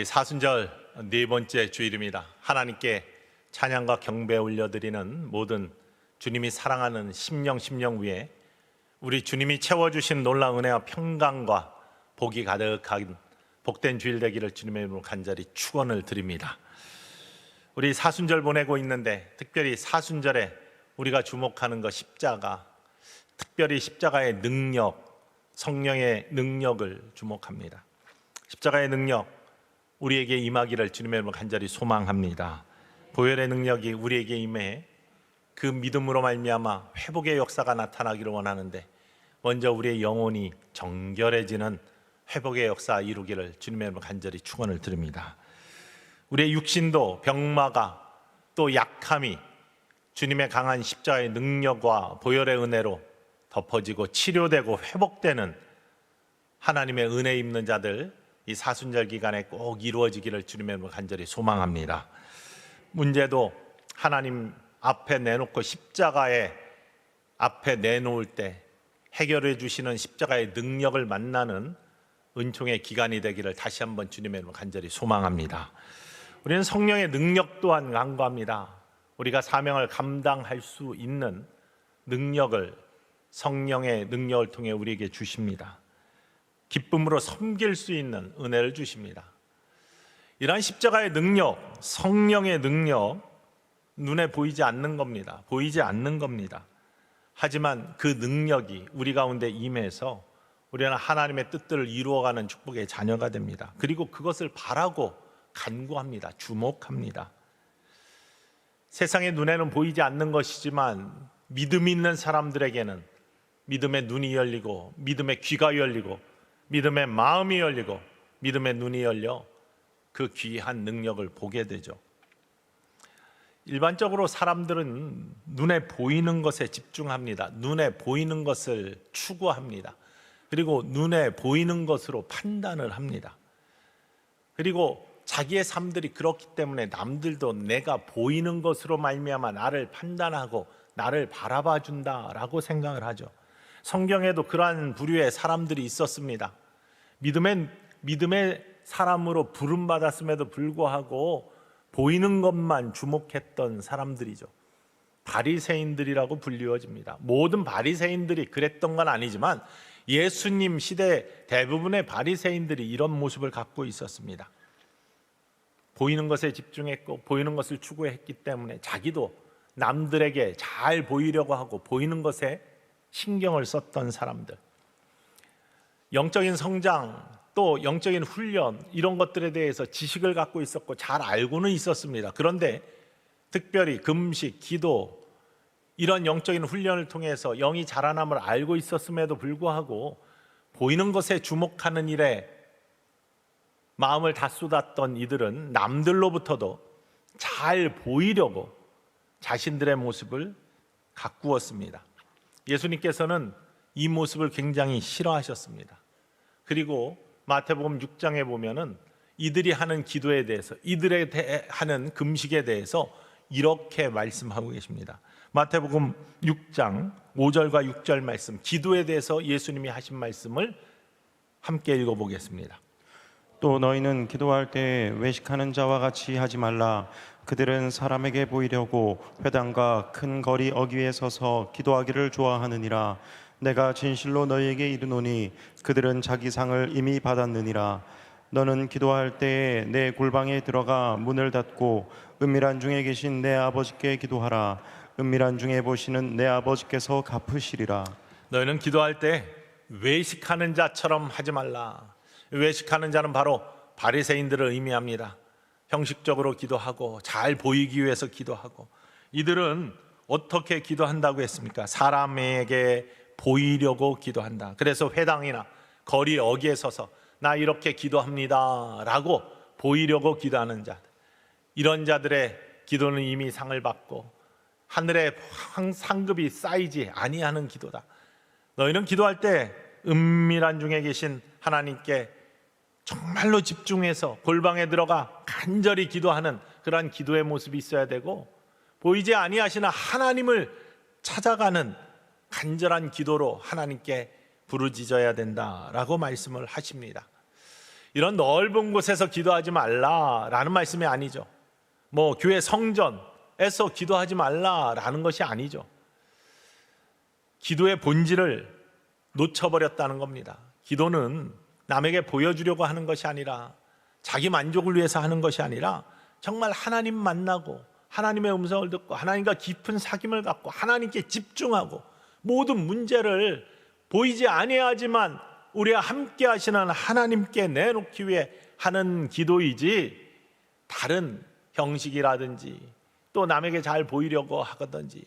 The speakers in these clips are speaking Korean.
사순절 네 번째 주일입니다. 하나님께 찬양과 경배 올려드리는 모든 주님이 사랑하는 심령 위에 우리 주님이 채워주신 놀라운 은혜와 평강과 복이 가득한 복된 주일 되기를 주님의 이름으로 간절히 축원을 드립니다. 우리 사순절 보내고 있는데 특별히 사순절에 우리가 주목하는 것 십자가, 특별히 십자가의 능력, 성령의 능력을 주목합니다. 십자가의 능력 우리에게 임하기를 주님의 이름으로 간절히 소망합니다. 보혈의 능력이 우리에게 임해 그 믿음으로 말미암아 회복의 역사가 나타나기를 원하는데, 먼저 우리의 영혼이 정결해지는 회복의 역사 이루기를 주님의 이름으로 간절히 축원을 드립니다. 우리의 육신도 병마가 또 약함이 주님의 강한 십자가의 능력과 보혈의 은혜로 덮어지고 치료되고 회복되는 하나님의 은혜 입는 자들, 이 사순절 기간에 꼭 이루어지기를 주님의 이름으로 간절히 소망합니다. 문제도 하나님 앞에 내놓고 십자가의 앞에 내놓을 때 해결해 주시는 십자가의 능력을 만나는 은총의 기간이 되기를 다시 한번 주님의 이름으로 간절히 소망합니다. 우리는 성령의 능력 또한 간구합니다. 우리가 사명을 감당할 수 있는 능력을 성령의 능력을 통해 우리에게 주십니다. 기쁨으로 섬길 수 있는 은혜를 주십니다. 이러한 십자가의 능력, 성령의 능력, 눈에 보이지 않는 겁니다. 보이지 않는 겁니다. 하지만 그 능력이 우리 가운데 임해서 우리는 하나님의 뜻들을 이루어가는 축복의 자녀가 됩니다. 그리고 그것을 바라고 간구합니다. 주목합니다. 세상의 눈에는 보이지 않는 것이지만 믿음 있는 사람들에게는 믿음의 눈이 열리고 믿음의 귀가 열리고 믿음의 마음이 열리고 믿음의 눈이 열려 그 귀한 능력을 보게 되죠. 일반적으로 사람들은 눈에 보이는 것에 집중합니다. 눈에 보이는 것을 추구합니다. 그리고 눈에 보이는 것으로 판단을 합니다. 그리고 자기의 삶들이 그렇기 때문에 남들도 내가 보이는 것으로 말미암아 나를 판단하고 나를 바라봐 준다라고 생각을 하죠. 성경에도 그러한 부류의 사람들이 있었습니다. 믿음의 사람으로 부름받았음에도 불구하고 보이는 것만 주목했던 사람들이죠. 바리새인들이라고 불리워집니다. 모든 바리새인들이 그랬던 건 아니지만 예수님 시대 대부분의 바리새인들이 이런 모습을 갖고 있었습니다. 보이는 것에 집중했고 보이는 것을 추구했기 때문에 자기도 남들에게 잘 보이려고 하고 보이는 것에 신경을 썼던 사람들, 영적인 성장 또 영적인 훈련 이런 것들에 대해서 지식을 갖고 있었고 잘 알고는 있었습니다. 그런데 특별히 금식, 기도 이런 영적인 훈련을 통해서 영이 자라남을 알고 있었음에도 불구하고 보이는 것에 주목하는 일에 마음을 다 쏟았던 이들은 남들로부터도 잘 보이려고 자신들의 모습을 가꾸었습니다. 예수님께서는 이 모습을 굉장히 싫어하셨습니다. 그리고 마태복음 6장에 보면은 이들이 하는 기도에 대해서, 이들에 하는 금식에 대해서 이렇게 말씀하고 계십니다. 마태복음 6장 5절과 6절 말씀, 기도에 대해서 예수님이 하신 말씀을 함께 읽어보겠습니다. 또 너희는 기도할 때 외식하는 자와 같이 하지 말라. 그들은 사람에게 보이려고 회당과 큰 거리 어귀에 서서 기도하기를 좋아하느니라. 내가 진실로 너희에게 이르노니 그들은 자기 상을 이미 받았느니라. 너는 기도할 때에 내 골방에 들어가 문을 닫고 은밀한 중에 계신 내 아버지께 기도하라. 은밀한 중에 보시는 내 아버지께서 갚으시리라. 너희는 기도할 때 외식하는 자처럼 하지 말라. 외식하는 자는 바로 바리새인들을 의미합니다. 형식적으로 기도하고 잘 보이기 위해서 기도하고, 이들은 어떻게 기도한다고 했습니까? 사람에게 보이려고 기도한다. 그래서 회당이나 거리 어귀에 서서 나 이렇게 기도합니다 라고 보이려고 기도하는 자들, 이런 자들의 기도는 이미 상을 받고 하늘의 상급이 쌓이지 아니하는 기도다. 너희는 기도할 때 은밀한 중에 계신 하나님께 정말로 집중해서 골방에 들어가 간절히 기도하는 그러한 기도의 모습이 있어야 되고, 보이지 아니하시는 하나님을 찾아가는 간절한 기도로 하나님께 부르짖어야 된다라고 말씀을 하십니다. 이런 넓은 곳에서 기도하지 말라라는 말씀이 아니죠. 뭐 교회 성전에서 기도하지 말라라는 것이 아니죠. 기도의 본질을 놓쳐버렸다는 겁니다. 기도는 남에게 보여주려고 하는 것이 아니라, 자기 만족을 위해서 하는 것이 아니라, 정말 하나님 만나고 하나님의 음성을 듣고 하나님과 깊은 사귐을 갖고 하나님께 집중하고 모든 문제를 보이지 아니하지만 우리와 함께 하시는 하나님께 내놓기 위해 하는 기도이지, 다른 형식이라든지 또 남에게 잘 보이려고 하든지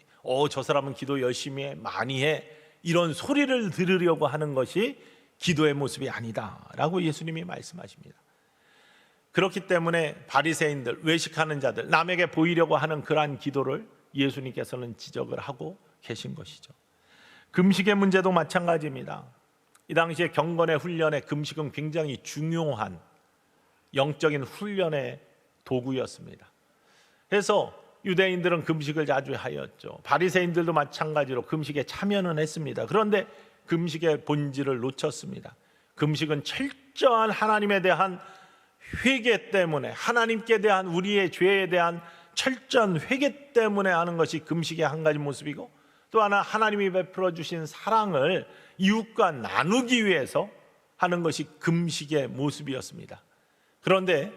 저 사람은 기도 열심히 해, 많이 해, 이런 소리를 들으려고 하는 것이 기도의 모습이 아니다라고 예수님이 말씀하십니다. 그렇기 때문에 바리새인들, 외식하는 자들, 남에게 보이려고 하는 그러한 기도를 예수님께서는 지적을 하고 계신 것이죠. 금식의 문제도 마찬가지입니다. 이 당시에 경건의 훈련에 금식은 굉장히 중요한 영적인 훈련의 도구였습니다. 그래서 유대인들은 금식을 자주 하였죠. 바리새인들도 마찬가지로 금식에 참여는 했습니다. 그런데 금식의 본질을 놓쳤습니다. 금식은 철저한 하나님에 대한 회개 때문에, 하나님께 대한 우리의 죄에 대한 철저한 회개 때문에 하는 것이 금식의 한 가지 모습이고, 또 하나 하나님이 베풀어 주신 사랑을 이웃과 나누기 위해서 하는 것이 금식의 모습이었습니다. 그런데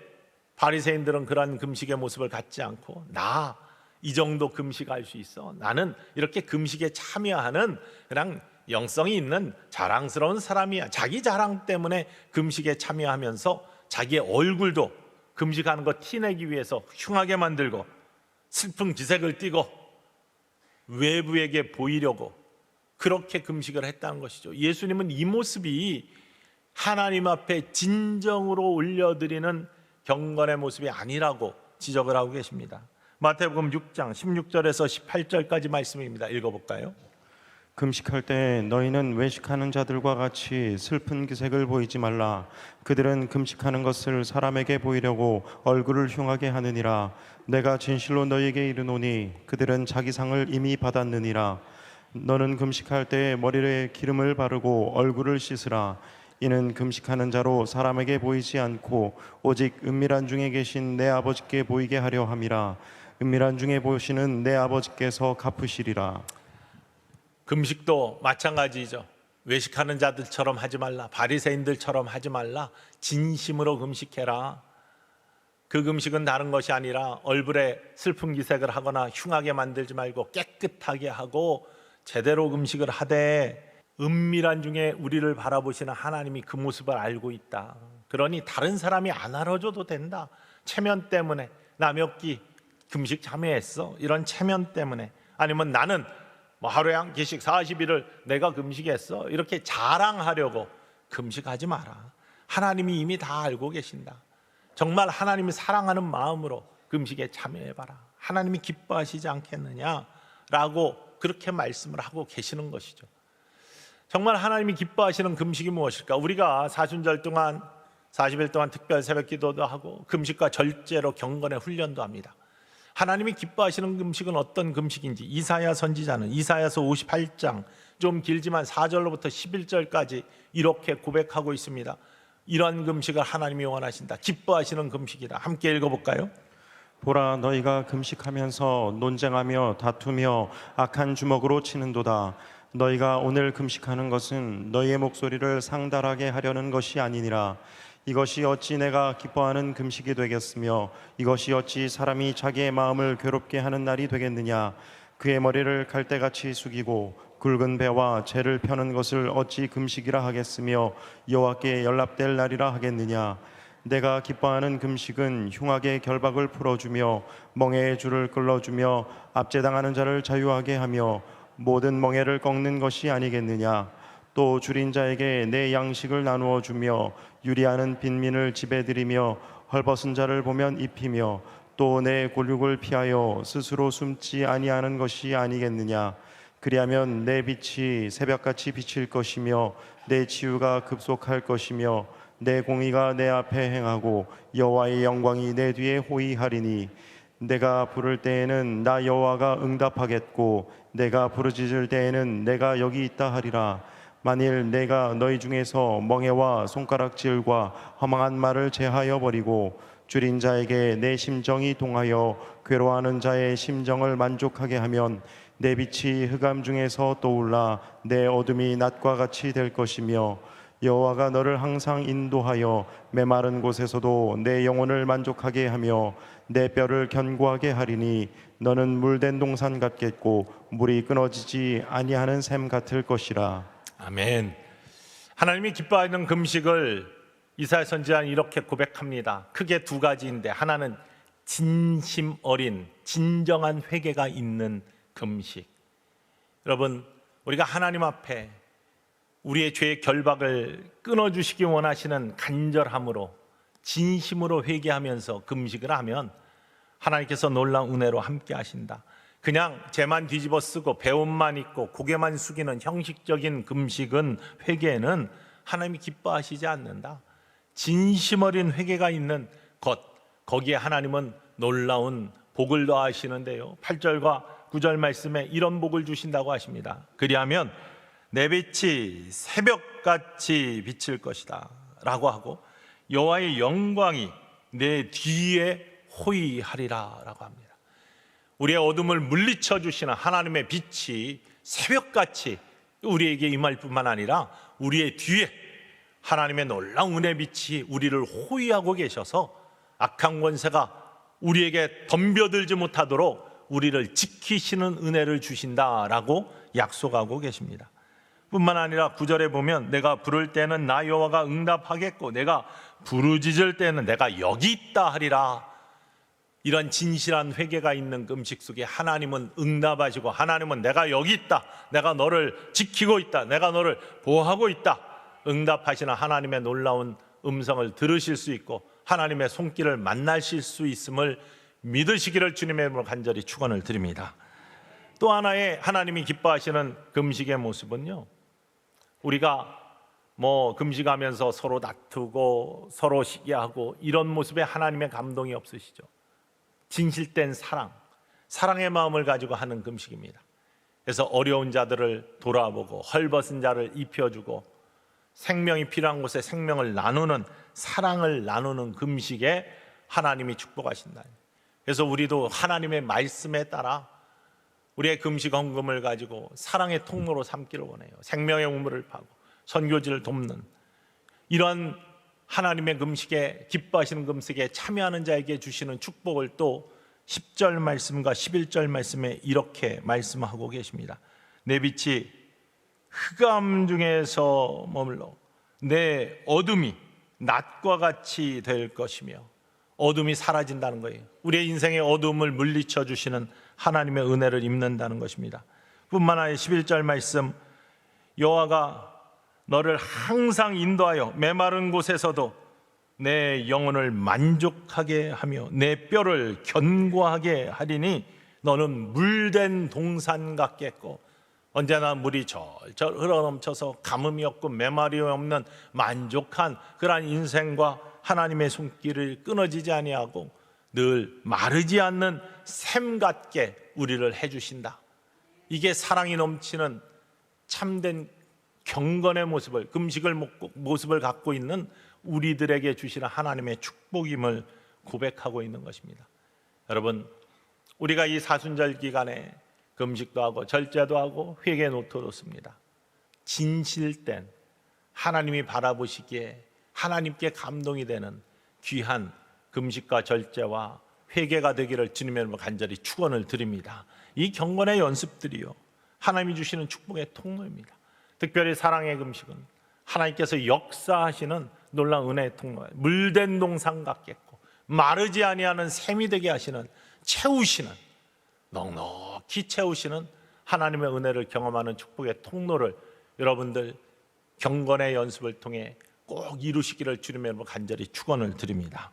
바리새인들은 그러한 금식의 모습을 갖지 않고, 나 이 정도 금식할 수 있어, 나는 이렇게 금식에 참여하는 그냥 영성이 있는 자랑스러운 사람이야, 자기 자랑 때문에 금식에 참여하면서 자기의 얼굴도 금식하는 거 티내기 위해서 흉하게 만들고 슬픈 기색을 띠고 외부에게 보이려고 그렇게 금식을 했다는 것이죠. 예수님은 이 모습이 하나님 앞에 진정으로 올려드리는 경건의 모습이 아니라고 지적을 하고 계십니다. 마태복음 6장 16절에서 18절까지 말씀입니다. 읽어볼까요? 금식할 때 너희는 외식하는 자들과 같이 슬픈 기색을 보이지 말라. 그들은 금식하는 것을 사람에게 보이려고 얼굴을 흉하게 하느니라. 내가 진실로 너희에게 이르노니 그들은 자기 상을 이미 받았느니라. 너는 금식할 때 머리에 기름을 바르고 얼굴을 씻으라. 이는 금식하는 자로 사람에게 보이지 않고 오직 은밀한 중에 계신 내 아버지께 보이게 하려 함이라. 은밀한 중에 보시는 내 아버지께서 갚으시리라. 금식도 마찬가지죠. 외식하는 자들처럼 하지 말라, 바리새인들처럼 하지 말라, 진심으로 금식해라. 그 금식은 다른 것이 아니라 얼굴에 슬픈 기색을 하거나 흉하게 만들지 말고 깨끗하게 하고 제대로 금식을 하되, 은밀한 중에 우리를 바라보시는 하나님이 그 모습을 알고 있다. 그러니 다른 사람이 안 알아줘도 된다. 체면 때문에, 나 몇 끼 금식 참여했어, 이런 체면 때문에, 아니면 나는 하루에 한 끼씩 40일을 내가 금식했어, 이렇게 자랑하려고 금식하지 마라. 하나님이 이미 다 알고 계신다. 정말 하나님이 사랑하는 마음으로 금식에 참여해봐라. 하나님이 기뻐하시지 않겠느냐라고 그렇게 말씀을 하고 계시는 것이죠. 정말 하나님이 기뻐하시는 금식이 무엇일까? 우리가 사순절 동안 40일 동안 특별 새벽 기도도 하고 금식과 절제로 경건의 훈련도 합니다. 하나님이 기뻐하시는 금식은 어떤 금식인지 이사야 선지자는 이사야서 58장, 좀 길지만 4절로부터 11절까지 이렇게 고백하고 있습니다. 이러한 금식을 하나님이 원하신다. 기뻐하시는 금식이다. 함께 읽어볼까요? 보라, 너희가 금식하면서 논쟁하며 다투며 악한 주먹으로 치는도다. 너희가 오늘 금식하는 것은 너희의 목소리를 상달하게 하려는 것이 아니니라. 이것이 어찌 내가 기뻐하는 금식이 되겠으며 이것이 어찌 사람이 자기의 마음을 괴롭게 하는 날이 되겠느냐. 그의 머리를 갈대같이 숙이고 굵은 배와 재를 펴는 것을 어찌 금식이라 하겠으며 여호와께 연락될 날이라 하겠느냐. 내가 기뻐하는 금식은 흉악의 결박을 풀어주며 멍에의 줄을 끌어주며 압제당하는 자를 자유하게 하며 모든 멍에를 꺾는 것이 아니겠느냐. 또 줄인 자에게 내 양식을 나누어 주며 유리하는 빈민을 집에 들이며 헐벗은 자를 보면 입히며 또 내 골육을 피하여 스스로 숨지 아니하는 것이 아니겠느냐. 그리하면 내 빛이 새벽같이 비칠 것이며 내 치유가 급속할 것이며 내 공의가 내 앞에 행하고 여호와의 영광이 내 뒤에 호위하리니 내가 부를 때에는 나 여호와가 응답하겠고 내가 부르짖을 때에는 내가 여기 있다 하리라. 만일 내가 너희 중에서 멍에와 손가락질과 허망한 말을 제하여 버리고 줄인 자에게 내 심정이 동하여 괴로워하는 자의 심정을 만족하게 하면 내 빛이 흑암 중에서 떠올라 내 어둠이 낮과 같이 될 것이며 여호와가 너를 항상 인도하여 메마른 곳에서도 내 영혼을 만족하게 하며 내 뼈를 견고하게 하리니 너는 물된 동산 같겠고 물이 끊어지지 아니하는 샘 같을 것이라. 아멘. 하나님이 기뻐하는 금식을 이사야 선지자는 이렇게 고백합니다. 크게 두 가지인데, 하나는 진심 어린 진정한 회개가 있는 금식. 여러분, 우리가 하나님 앞에 우리의 죄의 결박을 끊어주시기 원하시는 간절함으로 진심으로 회개하면서 금식을 하면 하나님께서 놀라운 은혜로 함께 하신다. 그냥 죄만 뒤집어 쓰고 배움만 있고 고개만 숙이는 형식적인 금식은, 회개는 하나님이 기뻐하시지 않는다. 진심 어린 회개가 있는 것, 거기에 하나님은 놀라운 복을 더하시는데요, 8절과 9절 말씀에 이런 복을 주신다고 하십니다. 그리하면 내 빛이 새벽같이 비칠 것이다 라고 하고, 여호와의 영광이 내 뒤에 호위하리라 라고 합니다. 우리의 어둠을 물리쳐 주시는 하나님의 빛이 새벽같이 우리에게 임할 뿐만 아니라 우리의 뒤에 하나님의 놀라운 은혜 빛이 우리를 호위하고 계셔서 악한 권세가 우리에게 덤벼들지 못하도록 우리를 지키시는 은혜를 주신다라고 약속하고 계십니다. 뿐만 아니라 9절에 보면 내가 부를 때는 나 여호와가 응답하겠고 내가 부르짖을 때는 내가 여기 있다 하리라. 이런 진실한 회개가 있는 금식 속에 하나님은 응답하시고, 하나님은 내가 여기 있다, 내가 너를 지키고 있다, 내가 너를 보호하고 있다, 응답하시는 하나님의 놀라운 음성을 들으실 수 있고 하나님의 손길을 만나실 수 있음을 믿으시기를 주님의 이름으로 간절히 축원을 드립니다. 또 하나의 하나님이 기뻐하시는 금식의 모습은요, 우리가 금식하면서 서로 다투고 서로 시기하고 이런 모습에 하나님의 감동이 없으시죠. 진실된 사랑의 마음을 가지고 하는 금식입니다. 그래서 어려운 자들을 돌아보고 헐벗은 자를 입혀주고 생명이 필요한 곳에 생명을 나누는, 사랑을 나누는 금식에 하나님이 축복하신다. 그래서 우리도 하나님의 말씀에 따라 우리의 금식 헌금을 가지고 사랑의 통로로 삼기를 원해요. 생명의 우물을 파고 선교지를 돕는 이런 하나님의 금식에, 기뻐하시는 금식에 참여하는 자에게 주시는 축복을 또 10절 말씀과 11절 말씀에 이렇게 말씀하고 계십니다. 내 빛이 흑암 중에서 머물러 내 어둠이 낮과 같이 될 것이며, 어둠이 사라진다는 거예요. 우리의 인생의 어둠을 물리쳐 주시는 하나님의 은혜를 입는다는 것입니다. 뿐만 아니라 11절 말씀, 여호와가 너를 항상 인도하여 메마른 곳에서도 내 영혼을 만족하게 하며 내 뼈를 견고하게 하리니 너는 물된 동산 같겠고, 언제나 물이 절절 흘러넘쳐서 가뭄이 없고 메마리 없는 만족한 그러한 인생과 하나님의 손길을 끊어지지 아니하고 늘 마르지 않는 샘 같게 우리를 해주신다. 이게 사랑이 넘치는 참된 경건의 모습을, 금식을 모습을 갖고 있는 우리들에게 주시는 하나님의 축복임을 고백하고 있는 것입니다. 여러분, 우리가 이 사순절 기간에 금식도 하고 절제도 하고 회개 노트도 씁니다. 진실된, 하나님이 바라보시기에 하나님께 감동이 되는 귀한 금식과 절제와 회개가 되기를 주님의 이름으로 간절히 축원을 드립니다. 이 경건의 연습들이요, 하나님이 주시는 축복의 통로입니다. 특별히 사랑의 금식은 하나님께서 역사하시는 놀라운 은혜의 통로예요. 물된 동산 같겠고 마르지 아니하는 샘이 되게 하시는, 채우시는, 넉넉히 채우시는 하나님의 은혜를 경험하는 축복의 통로를 여러분들 경건의 연습을 통해 꼭 이루시기를 주님의 이름으로 간절히 축원을 드립니다.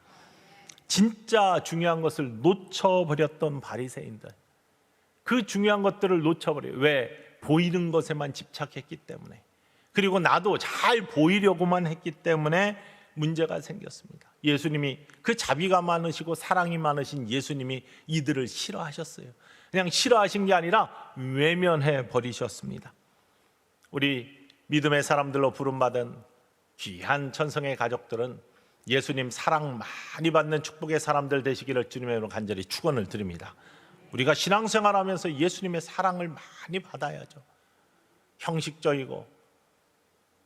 진짜 중요한 것을 놓쳐버렸던 바리새인들, 그 중요한 것들을 놓쳐버려요. 왜? 보이는 것에만 집착했기 때문에, 그리고 나도 잘 보이려고만 했기 때문에 문제가 생겼습니다. 예수님이, 그 자비가 많으시고 사랑이 많으신 예수님이 이들을 싫어하셨어요. 그냥 싫어하신 게 아니라 외면해 버리셨습니다. 우리 믿음의 사람들로 부름받은 귀한 천성의 가족들은 예수님 사랑 많이 받는 축복의 사람들 되시기를 주님의 이름으로 간절히 축원을 드립니다. 우리가 신앙생활하면서 예수님의 사랑을 많이 받아야죠. 형식적이고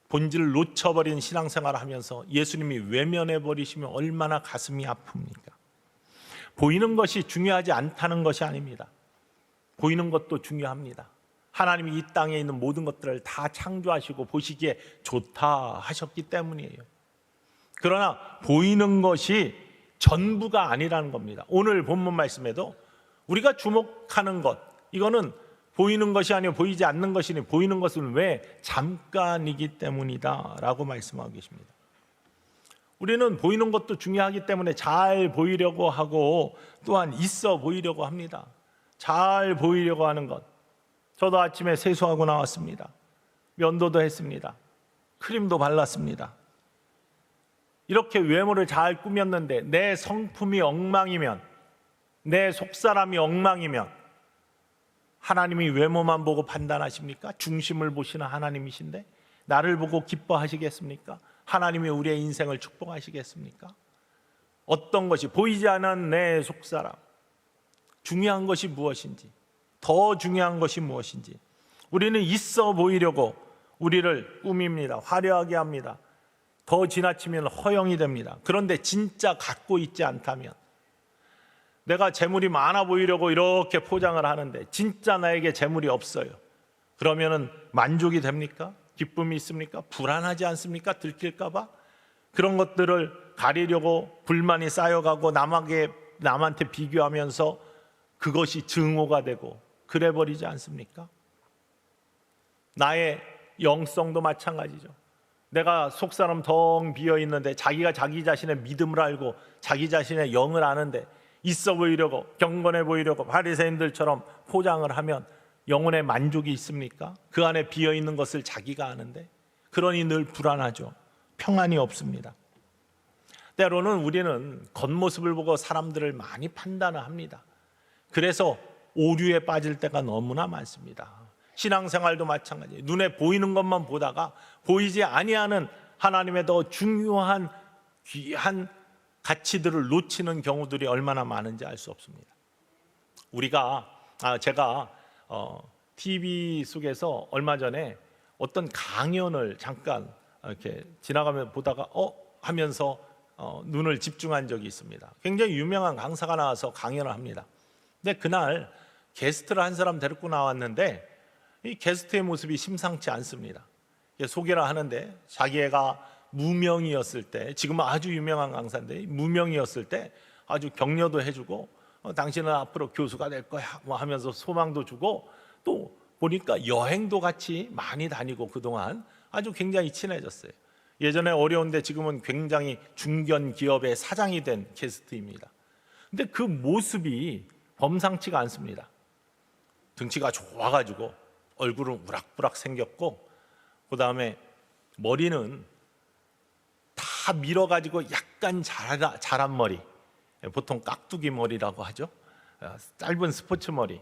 본질을 놓쳐버린 신앙생활을 하면서 예수님이 외면해 버리시면 얼마나 가슴이 아픕니까? 보이는 것이 중요하지 않다는 것이 아닙니다. 보이는 것도 중요합니다. 하나님이 이 땅에 있는 모든 것들을 다 창조하시고 보시기에 좋다 하셨기 때문이에요. 그러나 보이는 것이 전부가 아니라는 겁니다. 오늘 본문 말씀에도 우리가 주목하는 것, 이거는 보이는 것이 아니고 보이지 않는 것이니 보이는 것은 왜 잠깐이기 때문이다 라고 말씀하고 계십니다. 우리는 보이는 것도 중요하기 때문에 잘 보이려고 하고 또한 있어 보이려고 합니다. 잘 보이려고 하는 것. 저도 아침에 세수하고 나왔습니다. 면도도 했습니다. 크림도 발랐습니다. 이렇게 외모를 잘 꾸몄는데 내 성품이 엉망이면, 내 속사람이 엉망이면 하나님이 외모만 보고 판단하십니까? 중심을 보시는 하나님이신데 나를 보고 기뻐하시겠습니까? 하나님이 우리의 인생을 축복하시겠습니까? 어떤 것이 보이지 않은 내 속사람, 중요한 것이 무엇인지, 더 중요한 것이 무엇인지, 우리는 있어 보이려고 우리를 꾸밉니다. 화려하게 합니다. 더 지나치면 허영이 됩니다. 그런데 진짜 갖고 있지 않다면, 내가 재물이 많아 보이려고 이렇게 포장을 하는데 진짜 나에게 재물이 없어요. 그러면은 만족이 됩니까? 기쁨이 있습니까? 불안하지 않습니까? 들킬까 봐? 그런 것들을 가리려고 불만이 쌓여가고 남한테 비교하면서 그것이 증오가 되고 그래 버리지 않습니까? 나의 영성도 마찬가지죠. 내가 속사람 덩 비어 있는데 자기가 자기 자신의 믿음을 알고 자기 자신의 영을 아는데 있어 보이려고, 경건해 보이려고 바리새인들처럼 포장을 하면 영혼의 만족이 있습니까? 그 안에 비어 있는 것을 자기가 아는데, 그러니 늘 불안하죠. 평안이 없습니다. 때로는 우리는 겉모습을 보고 사람들을 많이 판단을 합니다. 그래서 오류에 빠질 때가 너무나 많습니다. 신앙생활도 마찬가지예요. 눈에 보이는 것만 보다가 보이지 아니하는 하나님의 더 중요한 귀한 가치들을 놓치는 경우들이 얼마나 많은지 알 수 없습니다. 제가 TV 속에서 얼마 전에 어떤 강연을 잠깐 이렇게 지나가며 보다가 하면서 눈을 집중한 적이 있습니다. 굉장히 유명한 강사가 나와서 강연을 합니다. 근데 그날 게스트를 한 사람 데리고 나왔는데 이 게스트의 모습이 심상치 않습니다. 소개를 하는데 자기애가 무명이었을 때, 지금은 아주 유명한 강사인데 무명이었을 때 아주 격려도 해주고 당신은 앞으로 교수가 될 거야 뭐 하면서 소망도 주고, 또 보니까 여행도 같이 많이 다니고 그동안 아주 굉장히 친해졌어요. 예전에 어려운데 지금은 굉장히 중견 기업의 사장이 된 게스트입니다. 근데 그 모습이 범상치가 않습니다. 등치가 좋아가지고 얼굴은 우락부락 생겼고, 그 다음에 머리는 다 밀어가지고 약간 자란 머리, 보통 깍두기 머리라고 하죠. 짧은 스포츠 머리.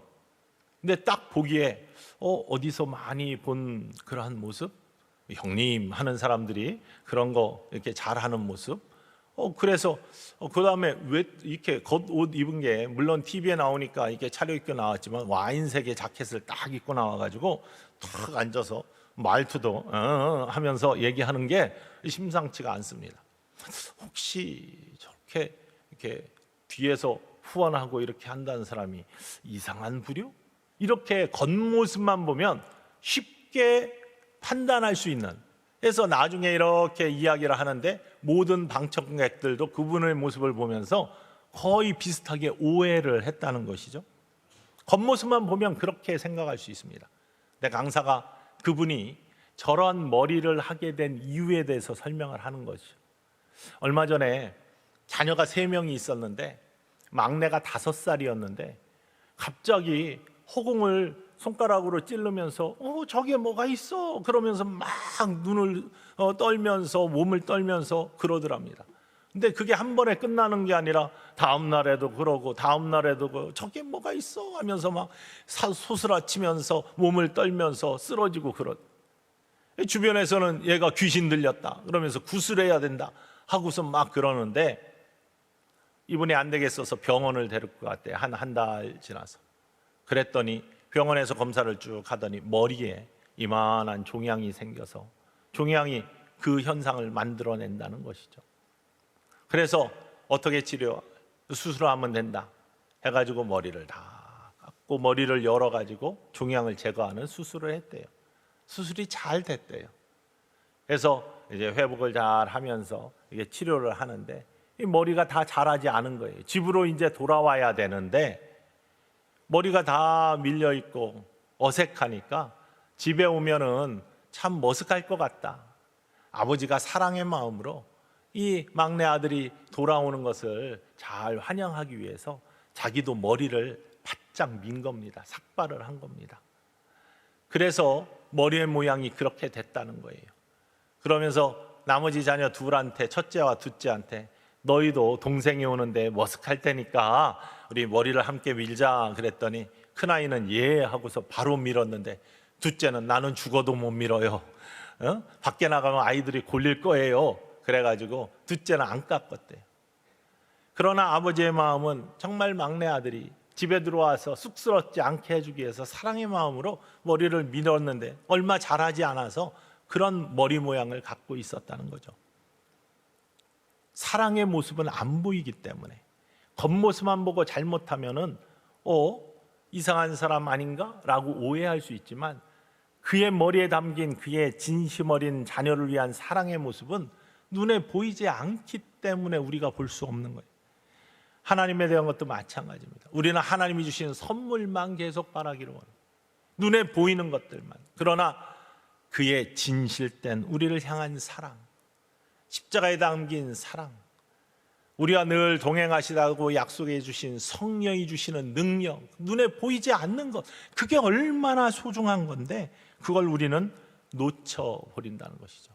근데 딱 보기에 어디서 많이 본 그러한 모습, 형님 하는 사람들이 그런 거 이렇게 잘하는 모습. 그래서 그 다음에 왜 이렇게 겉옷 입은 게, 물론 TV에 나오니까 이렇게 차려입고 나왔지만 와인색의 자켓을 딱 입고 나와가지고 탁 앉아서 말투도 하면서 얘기하는 게 심상치가 않습니다. 혹시 저렇게 이렇게 뒤에서 후원하고 이렇게 한다는 사람이 이상한 부류? 이렇게 겉모습만 보면 쉽게 판단할 수 있는, 그래서 나중에 이렇게 이야기를 하는데 모든 방청객들도 그분의 모습을 보면서 거의 비슷하게 오해를 했다는 것이죠. 겉모습만 보면 그렇게 생각할 수 있습니다. 근데 강사가 그분이 저런 머리를 하게 된 이유에 대해서 설명을 하는 거죠. 얼마 전에 자녀가 3명이 있었는데 막내가 5살이었는데 갑자기 허공을 손가락으로 찌르면서 저게 뭐가 있어 그러면서 막 눈을 떨면서 몸을 떨면서 그러더랍니다. 근데 그게 한 번에 끝나는 게 아니라 다음 날에도 그러고 다음 날에도 저게 뭐가 있어 하면서 막 소스라치면서 몸을 떨면서 쓰러지고 주변에서는 얘가 귀신 들렸다 그러면서 구슬해야 된다 하고서 막 그러는데, 이분이 안 되겠어서 병원을 데리고 갔대요. 한 달 지나서. 그랬더니 병원에서 검사를 쭉 하더니 머리에 이만한 종양이 생겨서, 종양이 그 현상을 만들어낸다는 것이죠. 그래서 어떻게 수술하면 된다 해가지고 머리를 다 깎고 머리를 열어가지고 종양을 제거하는 수술을 했대요. 수술이 잘 됐대요. 그래서 이제 회복을 잘 하면서 이게 치료를 하는데, 이 머리가 다 자라지 않은 거예요. 집으로 이제 돌아와야 되는데 머리가 다 밀려 있고 어색하니까 집에 오면은 참 머쓱할 것 같다. 아버지가 사랑의 마음으로 이 막내 아들이 돌아오는 것을 잘 환영하기 위해서 자기도 머리를 바짝 민 겁니다. 삭발을 한 겁니다. 그래서 머리의 모양이 그렇게 됐다는 거예요. 그러면서 나머지 자녀 둘한테, 첫째와 둘째한테, 너희도 동생이 오는데 머쓱할 테니까 우리 머리를 함께 밀자 그랬더니, 큰아이는 예 하고서 바로 밀었는데, 둘째는 나는 죽어도 못 밀어요. 밖에 나가면 아이들이 골릴 거예요. 그래가지고 둘째는 안 깎았대요. 그러나 아버지의 마음은 정말 막내 아들이 집에 들어와서 쑥스럽지 않게 해주기 위해서 사랑의 마음으로 머리를 밀었는데 얼마 자라지 않아서 그런 머리 모양을 갖고 있었다는 거죠. 사랑의 모습은 안 보이기 때문에, 겉모습만 보고 잘못하면은 이상한 사람 아닌가? 라고 오해할 수 있지만, 그의 머리에 담긴 그의 진심 어린 자녀를 위한 사랑의 모습은 눈에 보이지 않기 때문에 우리가 볼 수 없는 거예요. 하나님에 대한 것도 마찬가지입니다. 우리는 하나님이 주시는 선물만 계속 바라기로 원해요. 눈에 보이는 것들만. 그러나 그의 진실된 우리를 향한 사랑, 십자가에 담긴 사랑, 우리와 늘 동행하시다고 약속해 주신 성령이 주시는 능력, 눈에 보이지 않는 것, 그게 얼마나 소중한 건데 그걸 우리는 놓쳐버린다는 것이죠.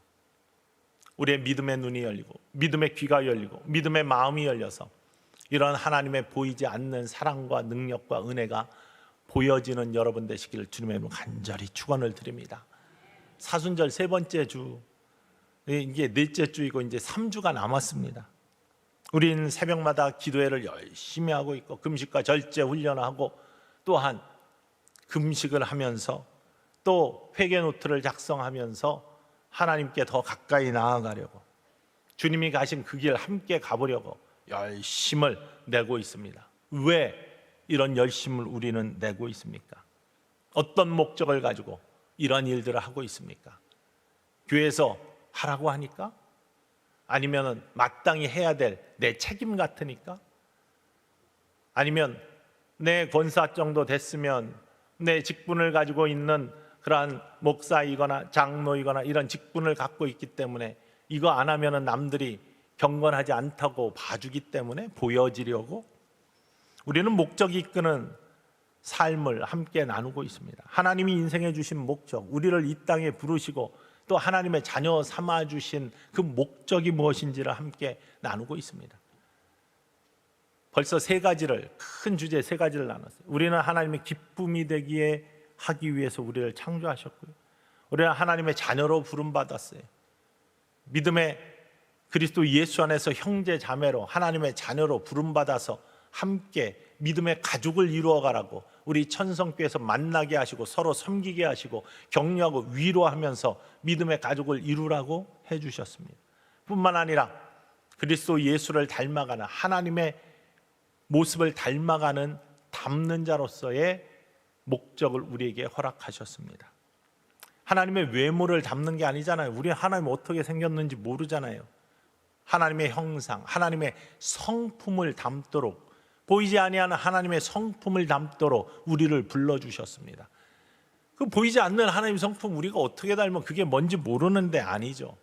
우리의 믿음의 눈이 열리고 믿음의 귀가 열리고 믿음의 마음이 열려서 이런 하나님의 보이지 않는 사랑과 능력과 은혜가 보여지는 여러분 되시기를 주님의 이름으로 간절히 축원을 드립니다. 사순절 세 번째 주, 이게 넷째 주이고 이제 3주가 남았습니다. 우린 새벽마다 기도회를 열심히 하고 있고 금식과 절제 훈련을 하고, 또한 금식을 하면서 또 회개 노트를 작성하면서 하나님께 더 가까이 나아가려고, 주님이 가신 그 길 함께 가보려고 열심을 내고 있습니다. 왜 이런 열심을 우리는 내고 있습니까? 어떤 목적을 가지고 이런 일들을 하고 있습니까? 교회에서 하라고 하니까? 아니면 마땅히 해야 될 내 책임 같으니까? 아니면 내 권사 정도 됐으면 내 직분을 가지고 있는 그러한 목사이거나 장로이거나 이런 직분을 갖고 있기 때문에 이거 안 하면 남들이 경건하지 않다고 봐주기 때문에 보여지려고? 우리는 목적이 이끄는 삶을 함께 나누고 있습니다. 하나님이 인생에 주신 목적, 우리를 이 땅에 부르시고 또 하나님의 자녀 삼아주신 그 목적이 무엇인지를 함께 나누고 있습니다. 벌써 큰 주제 세 가지를 나눴어요. 우리는 하나님의 기쁨이 되기에 하기 위해서 우리를 창조하셨고요, 우리는 하나님의 자녀로 부름받았어요. 믿음의 그리스도 예수 안에서 형제 자매로 하나님의 자녀로 부름받아서 함께 믿음의 가족을 이루어가라고 우리 천성교회에서 만나게 하시고 서로 섬기게 하시고 격려하고 위로하면서 믿음의 가족을 이루라고 해주셨습니다. 뿐만 아니라 그리스도 예수를 닮아가는, 하나님의 모습을 닮아가는 닮는 자로서의 목적을 우리에게 허락하셨습니다. 하나님의 외모를 닮는 게 아니잖아요. 우리 하나님 어떻게 생겼는지 모르잖아요. 하나님의 형상, 하나님의 성품을 담도록, 보이지 아니하는 하나님의 성품을 담도록 우리를 불러주셨습니다. 그 보이지 않는 하나님의 성품 우리가 어떻게 닮으면 그게 뭔지 모르는데 아니죠.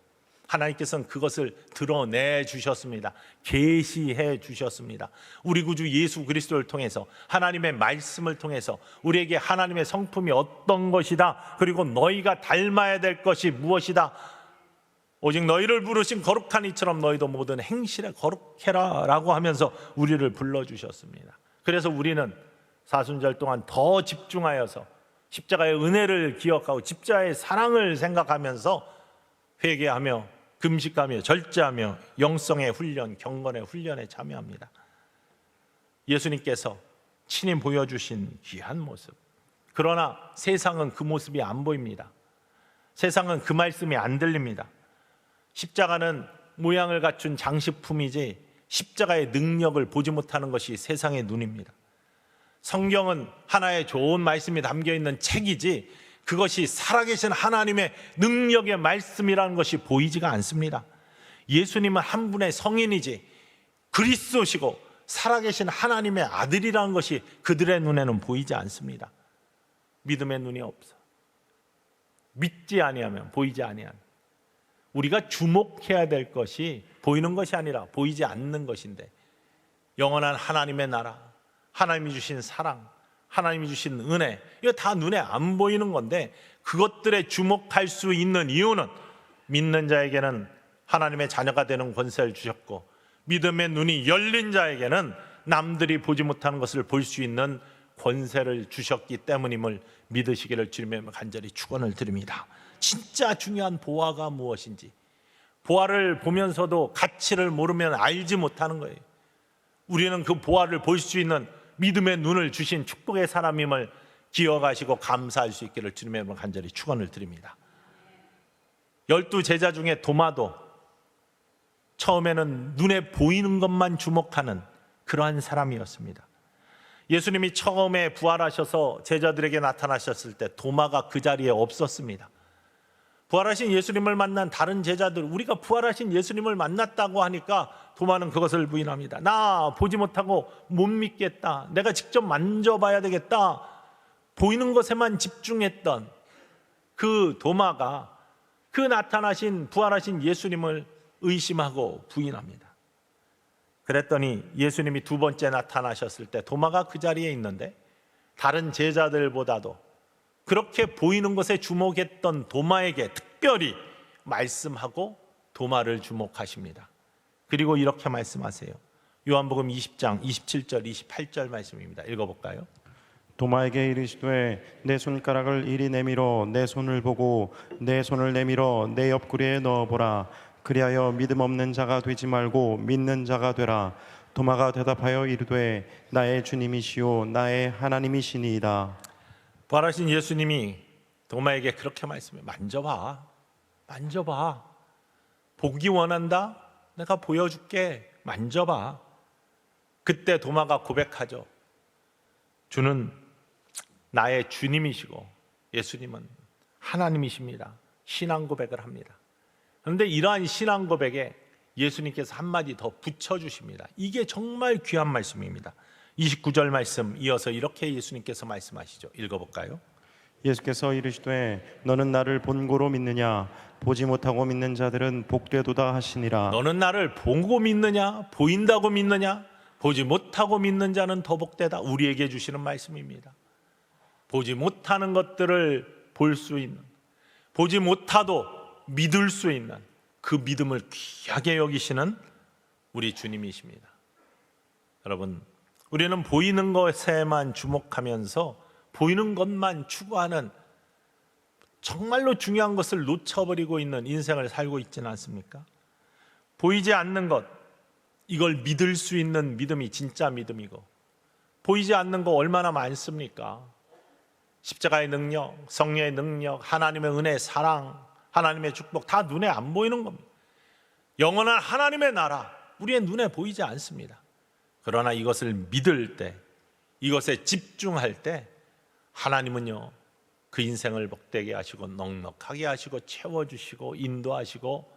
하나님께서는 그것을 드러내 주셨습니다. 계시해 주셨습니다. 우리 구주 예수 그리스도를 통해서, 하나님의 말씀을 통해서 우리에게 하나님의 성품이 어떤 것이다, 그리고 너희가 닮아야 될 것이 무엇이다, 오직 너희를 부르신 거룩한 이처럼 너희도 모든 행실에 거룩해라 라고 하면서 우리를 불러주셨습니다. 그래서 우리는 사순절 동안 더 집중하여서 십자가의 은혜를 기억하고 십자가의 사랑을 생각하면서 회개하며 금식하며 절제하며 영성의 훈련, 경건의 훈련에 참여합니다. 예수님께서 친히 보여주신 귀한 모습. 그러나 세상은 그 모습이 안 보입니다. 세상은 그 말씀이 안 들립니다. 십자가는 모양을 갖춘 장식품이지 십자가의 능력을 보지 못하는 것이 세상의 눈입니다. 성경은 하나의 좋은 말씀이 담겨있는 책이지 그것이 살아계신 하나님의 능력의 말씀이라는 것이 보이지가 않습니다. 예수님은 한 분의 성인이지 그리스도시고 살아계신 하나님의 아들이라는 것이 그들의 눈에는 보이지 않습니다. 믿음의 눈이 없어. 믿지 아니하면 보이지 아니하면. 우리가 주목해야 될 것이 보이는 것이 아니라 보이지 않는 것인데, 영원한 하나님의 나라, 하나님이 주신 사랑, 하나님이 주신 은혜, 이거 다 눈에 안 보이는 건데 그것들에 주목할 수 있는 이유는 믿는 자에게는 하나님의 자녀가 되는 권세를 주셨고, 믿음의 눈이 열린 자에게는 남들이 보지 못하는 것을 볼 수 있는 권세를 주셨기 때문임을 믿으시기를 주님의 간절히 축원을 드립니다. 진짜 중요한 보화가 무엇인지, 보화를 보면서도 가치를 모르면 알지 못하는 거예요. 우리는 그 보화를 볼 수 있는 믿음의 눈을 주신 축복의 사람임을 기억하시고 감사할 수 있기를 주님의 이름으로 간절히 축원을 드립니다. 12 제자 중에 도마도 처음에는 눈에 보이는 것만 주목하는 그러한 사람이었습니다. 예수님이 처음에 부활하셔서 제자들에게 나타나셨을 때 도마가 그 자리에 없었습니다. 부활하신 예수님을 만난 다른 제자들, 우리가 부활하신 예수님을 만났다고 하니까 도마는 그것을 부인합니다. 나 보지 못하고 못 믿겠다. 내가 직접 만져봐야 되겠다. 보이는 것에만 집중했던 그 도마가 그 나타나신 부활하신 예수님을 의심하고 부인합니다. 그랬더니 예수님이 두 번째 나타나셨을 때 도마가 그 자리에 있는데 다른 제자들보다도 그렇게 보이는 것에 주목했던 도마에게 특별히 말씀하고 도마를 주목하십니다. 그리고 이렇게 말씀하세요. 요한복음 20장 27절 28절 말씀입니다. 읽어볼까요? 도마에게 이르시되 내 손가락을 이리 내밀어 내 손을 보고 내 손을 내밀어 내 옆구리에 넣어보라. 그리하여 믿음 없는 자가 되지 말고 믿는 자가 되라. 도마가 대답하여 이르되 나의 주님이시오 나의 하나님이시니이다. 부활하신 예수님이 도마에게 그렇게 말씀해요. 만져봐. 만져봐. 보기 원한다? 내가 보여줄게. 만져봐. 그때 도마가 고백하죠. 주는 나의 주님이시고 예수님은 하나님이십니다. 신앙 고백을 합니다. 그런데 이러한 신앙 고백에 예수님께서 한마디 더 붙여주십니다. 이게 정말 귀한 말씀입니다. 29절 말씀 이어서 이렇게 예수님께서 말씀하시죠. 읽어볼까요? 예수께서 이르시되 너는 나를 본고로 믿느냐 보지 못하고 믿는 자들은 복되도다 하시니라. 너는 나를 보고 믿느냐 보인다고 믿느냐 보지 못하고 믿는 자는 더 복되다. 우리에게 주시는 말씀입니다. 보지 못하는 것들을 볼 수 있는, 보지 못하도 믿을 수 있는 그 믿음을 귀하게 여기시는 우리 주님이십니다. 여러분, 우리는 보이는 것에만 주목하면서 보이는 것만 추구하는 정말로 중요한 것을 놓쳐버리고 있는 인생을 살고 있지는 않습니까? 보이지 않는 것, 이걸 믿을 수 있는 믿음이 진짜 믿음이고, 보이지 않는 거 얼마나 많습니까? 십자가의 능력, 성령의 능력, 하나님의 은혜, 사랑, 하나님의 축복 다 눈에 안 보이는 겁니다. 영원한 하나님의 나라, 우리의 눈에 보이지 않습니다. 그러나 이것을 믿을 때, 이것에 집중할 때 하나님은요, 그 인생을 복되게 하시고 넉넉하게 하시고 채워주시고 인도하시고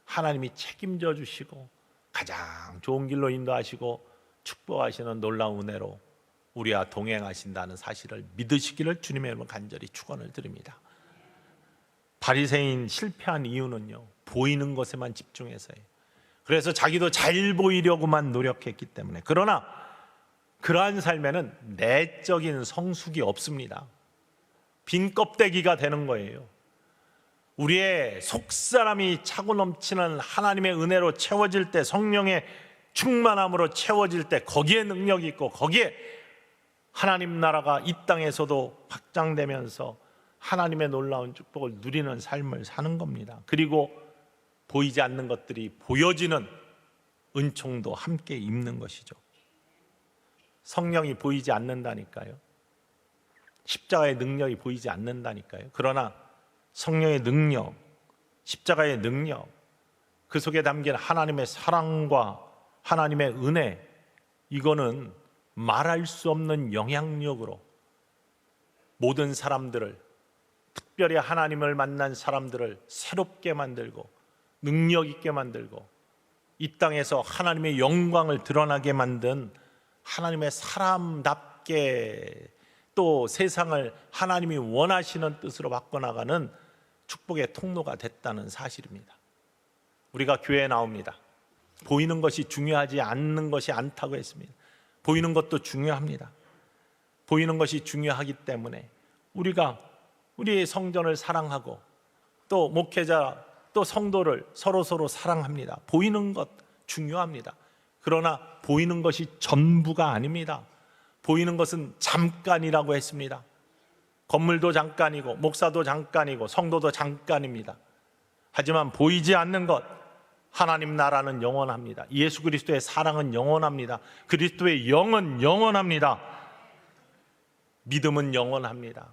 하나님이 책임져 주시고 가장 좋은 길로 인도하시고 축복하시는 놀라운 은혜로 우리와 동행하신다는 사실을 믿으시기를 주님의 이름으로 간절히 축원을 드립니다. 바리새인 실패한 이유는요, 보이는 것에만 집중해서예요. 그래서 자기도 잘 보이려고만 노력했기 때문에. 그러나 그러한 삶에는 내적인 성숙이 없습니다. 빈 껍데기가 되는 거예요. 우리의 속사람이 차고 넘치는 하나님의 은혜로 채워질 때, 성령의 충만함으로 채워질 때 거기에 능력이 있고 거기에 하나님 나라가 이 땅에서도 확장되면서 하나님의 놀라운 축복을 누리는 삶을 사는 겁니다. 그리고 보이지 않는 것들이 보여지는 은총도 함께 입는 것이죠. 성령이 보이지 않는다니까요. 십자가의 능력이 보이지 않는다니까요. 그러나 성령의 능력, 십자가의 능력, 그 속에 담긴 하나님의 사랑과 하나님의 은혜, 이거는 말할 수 없는 영향력으로 모든 사람들을, 특별히 하나님을 만난 사람들을 새롭게 만들고 능력 있게 만들고 이 땅에서 하나님의 영광을 드러나게 만든 하나님의 사람답게 또 세상을 하나님이 원하시는 뜻으로 바꿔나가는 축복의 통로가 됐다는 사실입니다. 우리가 교회에 나옵니다. 보이는 것이 중요하지 않는 것이 않다고 했습니다. 보이는 것도 중요합니다. 보이는 것이 중요하기 때문에 우리가 우리의 성전을 사랑하고 또 목회자 또 성도를 서로 사랑합니다. 보이는 것 중요합니다. 그러나 보이는 것이 전부가 아닙니다. 보이는 것은 잠깐이라고 했습니다. 건물도 잠깐이고 목사도 잠깐이고 성도도 잠깐입니다. 하지만 보이지 않는 것, 하나님 나라는 영원합니다. 예수 그리스도의 사랑은 영원합니다. 그리스도의 영은 영원합니다. 믿음은 영원합니다.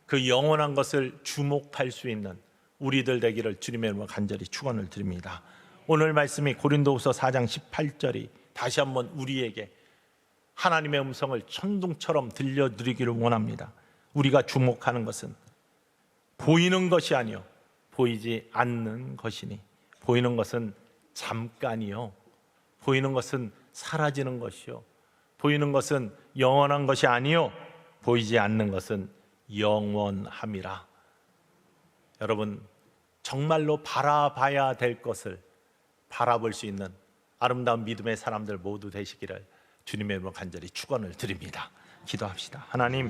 그 영원한 것을 주목할 수 있는 우리들 되기를 주님의 이름으로 간절히 축원을 드립니다. 오늘 말씀이 고린도후서 4장 18절이 다시 한번 우리에게 하나님의 음성을 천둥처럼 들려드리기를 원합니다. 우리가 주목하는 것은 보이는 것이 아니요 보이지 않는 것이니, 보이는 것은 잠깐이요 보이는 것은 사라지는 것이요 보이는 것은 영원한 것이 아니요 보이지 않는 것은 영원함이라. 여러분, 정말로 바라봐야 될 것을 바라볼 수 있는 아름다운 믿음의 사람들 모두 되시기를 주님의 이름으로 간절히 축원을 드립니다. 기도합시다. 하나님,